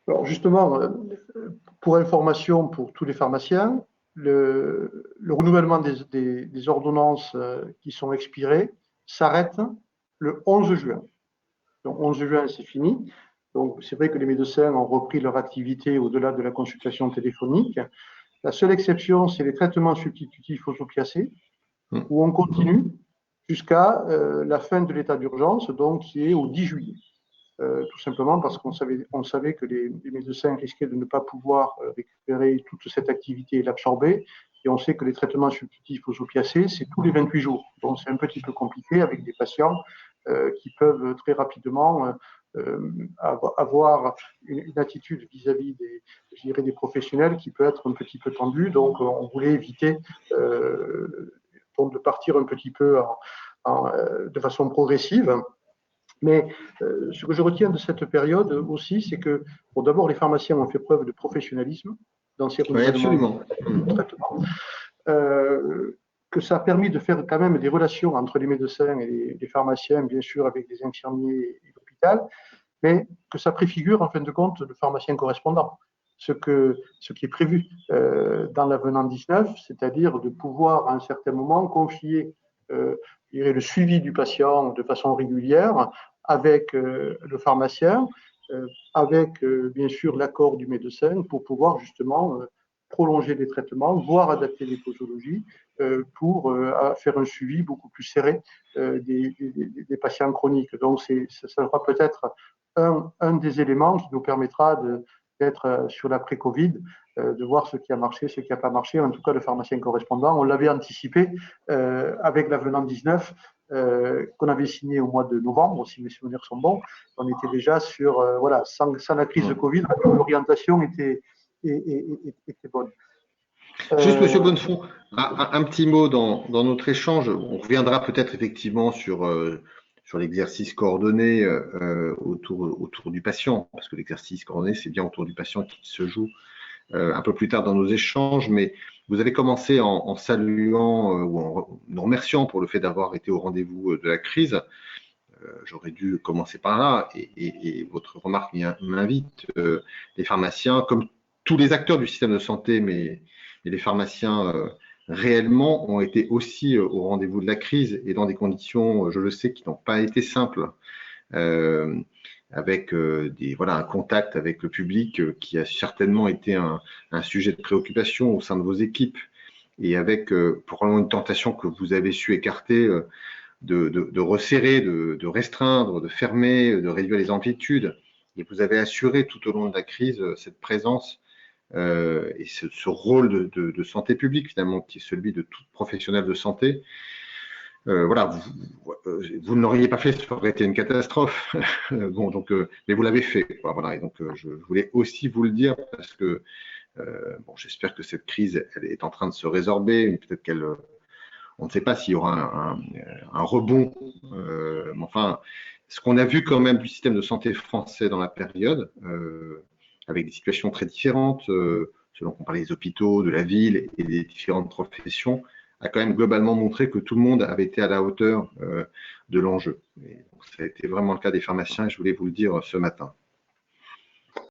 Alors justement, pour information pour tous les pharmaciens, le renouvellement des ordonnances qui sont expirées s'arrête le 11 juin. Donc 11 juin, c'est fini. Donc c'est vrai que les médecins ont repris leur activité au-delà de la consultation téléphonique. La seule exception, c'est les traitements substitutifs aux opiacés, où on continue jusqu'à la fin de l'état d'urgence, donc qui est au 10 juillet. Tout simplement parce qu'on savait que les médecins risquaient de ne pas pouvoir récupérer toute cette activité et l'absorber. Et on sait que les traitements substitutifs aux opiacés, c'est tous les 28 jours. Donc c'est un petit peu compliqué avec des patients qui peuvent très rapidement avoir une attitude vis-à-vis des professionnels qui peut être un petit peu tendue. Donc on voulait éviter de partir un petit peu de façon progressive. Mais ce que je retiens de cette période aussi, c'est que, bon, d'abord, les pharmaciens ont fait preuve de professionnalisme dans ces Oui, renouvellements absolument. de traitement, que ça a permis de faire quand même des relations entre les médecins et les pharmaciens, bien sûr, avec les infirmiers et l'hôpital, mais que ça préfigure, en fin de compte, le pharmacien correspondant. Ce qui est prévu dans l'avenant 19, c'est-à-dire de pouvoir, à un certain moment, confier le suivi du patient de façon régulière avec le pharmacien, avec bien sûr l'accord du médecin pour pouvoir justement prolonger les traitements, voire adapter les posologies pour faire un suivi beaucoup plus serré des patients chroniques. Donc, ça sera peut-être un des éléments qui nous permettra d'être sur l'après-Covid, de voir ce qui a marché, ce qui n'a pas marché. En tout cas, le pharmacien correspondant, on l'avait anticipé avec l'avenant 19 qu'on avait signé au mois de novembre, si mes souvenirs sont bons. On était déjà sur, voilà, sans la crise de Covid, l'orientation était bonne. Juste, Monsieur Bonnefond, un petit mot dans notre échange. On reviendra peut-être effectivement sur l'exercice coordonné autour du patient, parce que l'exercice coordonné, c'est bien autour du patient qui se joue un peu plus tard dans nos échanges. Mais vous avez commencé en saluant ou en nous remerciant pour le fait d'avoir été au rendez-vous de la crise. J'aurais dû commencer par là, et votre remarque m'invite. Les pharmaciens, comme tous les acteurs du système de santé, mais les pharmaciens réellement ont été aussi au rendez-vous de la crise et dans des conditions, je le sais, qui n'ont pas été simples, avec un contact avec le public qui a certainement été un sujet de préoccupation au sein de vos équipes, et avec probablement une tentation que vous avez su écarter de resserrer, de restreindre, de fermer, de réduire les amplitudes. Et vous avez assuré tout au long de la crise cette présence et ce rôle de santé publique, finalement, qui est celui de tout professionnel de santé. Voilà, vous ne l'auriez pas fait, ça aurait été une catastrophe. Bon, donc, mais vous l'avez fait, quoi, voilà. Et donc, je voulais aussi vous le dire parce que j'espère que cette crise, elle est en train de se résorber. Peut-être on ne sait pas s'il y aura un rebond. Mais enfin, ce qu'on a vu quand même du système de santé français dans la période, avec des situations très différentes, selon qu'on parlait des hôpitaux, de la ville et des différentes professions, a quand même globalement montré que tout le monde avait été à la hauteur de l'enjeu. Ça a été vraiment le cas des pharmaciens et je voulais vous le dire ce matin.